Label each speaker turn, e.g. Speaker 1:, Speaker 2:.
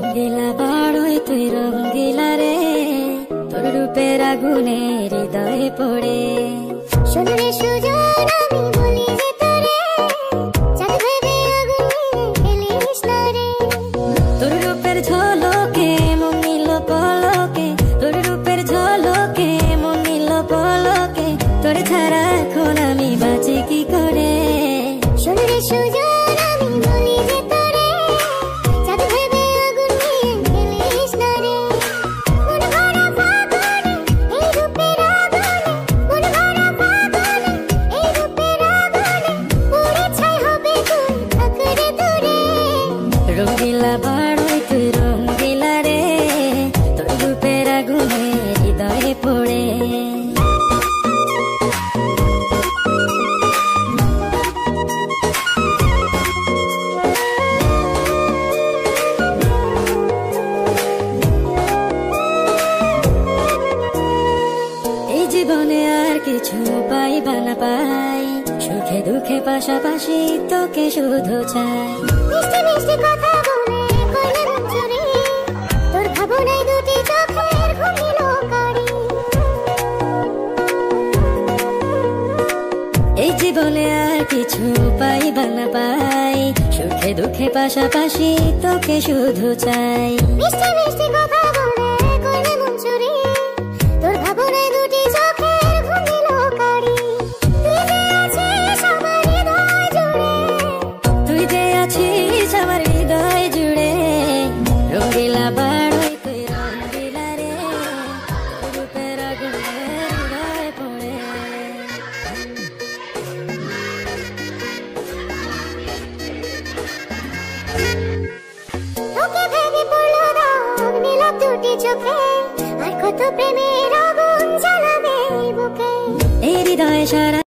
Speaker 1: রঙ্গিলা বাড়ই তুই রঙ্গিলা রে, তোর রূপের আগুনে হৃদয়ে পড়ে।
Speaker 2: শোন রে সুজন আমি বলি যে তোরে, চাঁদ ভেবে আগুন নিয়ে খেলিস না রে।
Speaker 1: তোর রূপের ঝলকে মন নিল পলকে, তোর রূপের ঝলকে মন নিল পলকে, তোর ছাড়া এখন আমি বাঁচি কি করে।
Speaker 2: শোন রে সুজন আমি বলি যে তোরে, চাঁদ ভেবে আগুন নিয়ে খেলিস না রে। মন ভরা ফাগুনে এই রূপের আগুনে, মন ভরা ফাগুনে এই রূপের আগুনে, পুড়ে ছাই হবে তুই থাক রে দূরে।
Speaker 1: রঙ্গিলা বাড়ই তুই রঙ্গিলা রে, তোর রূপের আগুনে হৃদয়ে পড়ে। এই জীবনে আর কিছু পাইবা না পাই, সুখে দুঃখে পাশাপাশি তোকে শুধু চাই।
Speaker 2: মিষ্টি মিষ্টি কথা বলে করলে মন চুরি, তোর ভাবনায় দুটি চোখের ঘুম দিল কারি।
Speaker 1: এই জীবনে আর কিছু পাইবা না পাই, সুখে দুঃখে পাশাপাশি তোকে শুধু চাই।
Speaker 2: মিষ্টি মিষ্টি কথা বলে করলে মন চুরি, তোর ভাবনায় দুটি চোখের ঘুম দিল কারি।
Speaker 1: তুই যে আছিস আমার হৃদয় জুড়ে, রঙ্গিলা বাড়ই তুই রঙ্গিলা রে, তোর রূপের আগুনে হৃদয়ে পড়ে।
Speaker 2: তোকে ভেবে পড়লো দাগ নীলাভ দুটি চোখে, আর কত প্রেমের আগুন জ্বালাবে এই বুকে।
Speaker 1: এই হৃদয়ে সারা